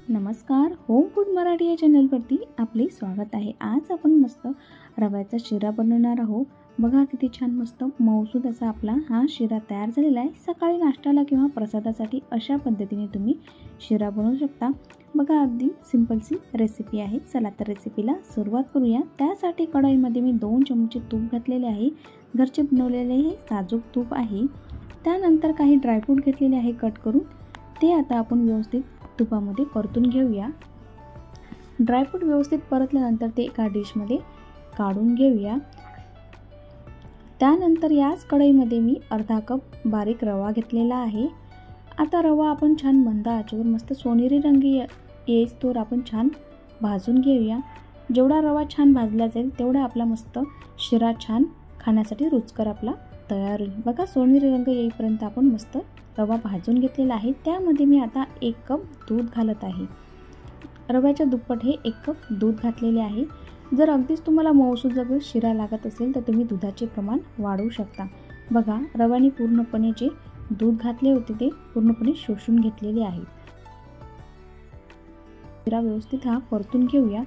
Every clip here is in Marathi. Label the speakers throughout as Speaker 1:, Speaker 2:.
Speaker 1: नमस्कार, होम फूड मराठी या चॅनलवरती आपले स्वागत आहे। आज आपण मस्त रव्याचा शिरा बनवणार आहोत। बघा किती छान मस्त मऊसूद असा आपला हा शिरा तयार झालेला आहे। सकाळी नाश्त्याला किंवा प्रसादासाठी अशा पद्धतीने तुम्ही शिरा बनवू शकता। बघा अगदी सिंपलसी रेसिपी आहे। चला तर रेसिपीला सुरुवात करूया। त्यासाठी कढईमध्ये मी 2 चमचे तूप घातलेले आहे। घरचे बनवलेले हे साजूक तूप आहे। त्यानंतर काही ड्रायफ्रूट घेतलेले आहे कट करून, ते आता आपण व्यवस्थित तुपामध्ये परतून घेऊया। ड्रायफ्रूट व्यवस्थित परतल्यानंतर ते एका डिशमध्ये काढून घेऊया। त्यानंतर याच कढईमध्ये मी अर्धा कप बारीक रवा घेतलेला आहे। आता रवा आपण छान मंद आचेवर मस्त सोनेरी रंग येईस्तोवर आपण छान भाजून घेऊया। जेवढा रवा छान भाजला जाईल तेवढा आपला मस्त शिरा छान खाण्यासाठी रुचकर आपला तयार होईल। बघा सोनेरी रंग येईपर्यंत आपण मस्त रवा भाजून घेतलेला आहे। त्यामध्ये मी आता 1 कप दूध घालत आहे। रव्याच्या दुप्पट हे 1 कप दूध घातलेले आहे। जर अगदीच तुम्हाला मऊसूद जर शिरा लागत असेल तर तुम्ही दुधाचे प्रमाण वाढवू शकता। बघा रव्याने पूर्णपणे जे दूध घातले होते ते पूर्णपणे शोषून घेतलेले आहे। शिरा व्यवस्थित हा परतून घेऊया।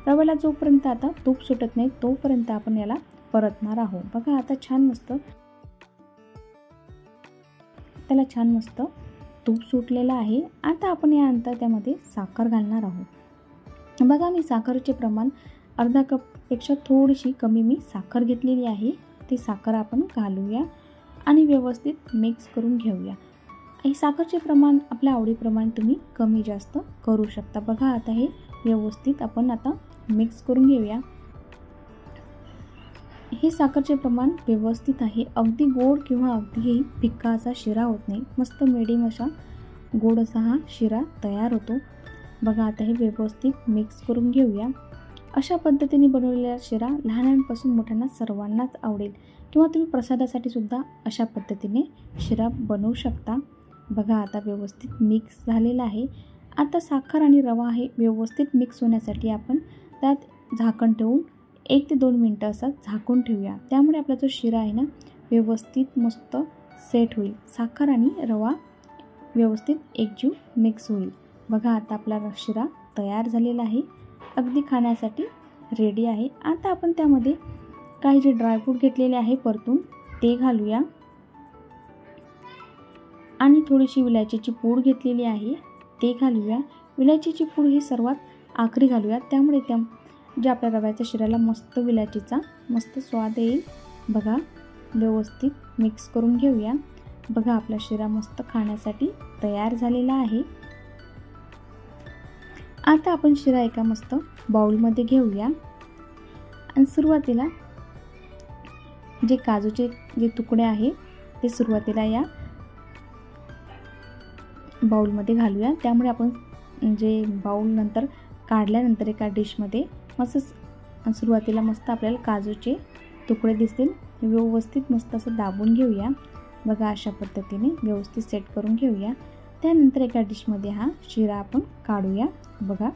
Speaker 1: रव्याला जोपर्यंत आता तूप सुटत नाही तोपर्यंत आपण याला परतणार आहोत। बघा आता छान मस्त त्याला छान मस्त तूप सुटलेलं आहे। आता आपण यानंतर त्यामध्ये साखर घालणार आहोत। बघा मी साखरेचे प्रमाण अर्धा कप पेक्षा थोडीशी कमी मी साखर घेतलेली आहे। ती साखर आपण घालूया आणि व्यवस्थित मिक्स करून घेऊया। हे साखरचे प्रमाण आपल्या आवडीप्रमाणे तुम्ही कमी जास्त करू शकता। बघा आता हे व्यवस्थित आपण आता मिक्स करून घेऊया। हे साखरचे प्रमाण व्यवस्थित आहे। अगदी गोड किंवा अगदी फिक्का असा शिरा होत नाही। मस्त मीडियम असा गोड असा हा शिरा तयार होतो। बघा आता हे व्यवस्थित मिक्स करून घेऊया। अशा पद्धतीने बनवलेला शिरा लहानांपासून मोठ्यांना सर्वांनाच आवडेल किंवा तुम्ही प्रसादासाठी सुद्धा अशा पद्धतीने शिरा बनवू शकता। बघा आता व्यवस्थित मिक्स झालेला आहे। आता साखर आणि रवा हे व्यवस्थित मिक्स होण्यासाठी आपण त्यात झाकण ठेवून 1 ते 2 मिनिटं असं झाकून ठेवूया। त्यामुळे आपला जो शिरा आहे ना व्यवस्थित मस्त सेट होईल। साखर आणि रवा व्यवस्थित एकजीव मिक्स होईल। बघा आता आपला शिरा तयार झालेला आहे। अगदी खाण्यासाठी रेडी आहे। आता आपण त्यामध्ये काही जे ड्रायफ्रूट घेतलेले आहे परतून ते घालूया आणि थोडीशी विलायचीची पूड घेतलेली आहे ते घालूया। विलायचीची पूड ही सर्वात आखरी घालूया, त्यामुळे जे आपल्या रव्याच्या शिऱ्याला मस्त विलायचीचा मस्त स्वाद येईल। बघा व्यवस्थित मिक्स करून घेऊया। बघा आपला शिरा मस्त खाण्यासाठी तयार झालेला आहे। आता आपण शिरा एका मस्त बाउलमध्ये घेऊया आणि सुरुवातीला जे काजूचे जे तुकडे आहे ते सुरुवातीला या बाउलमध्ये घालूया। त्यामुळे आपण जे बाउल नंतर काढल्यानंतर एका डिशमध्ये मस्त सुरुवातीला मस्त आपल्याला काजूचे तुकडे दिसतील। व्यवस्थित मस्त असं दाबून घेऊया। बघा अशा पद्धतीने व्यवस्थित सेट करून घेऊया। त्यानंतर एका डिशमध्ये हा शिरा आपण काढूया। बघा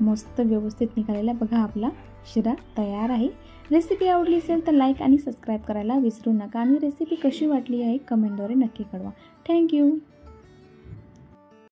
Speaker 1: मस्त व्यवस्थित निघालेला। बघा आपला शिरा तयार आहे। रेसिपी आवडली असेल तर लाईक आणि सबस्क्राईब करायला विसरू नका आणि रेसिपी कशी वाटली आहे कमेंटद्वारे नक्की कळवा। थँक्यू।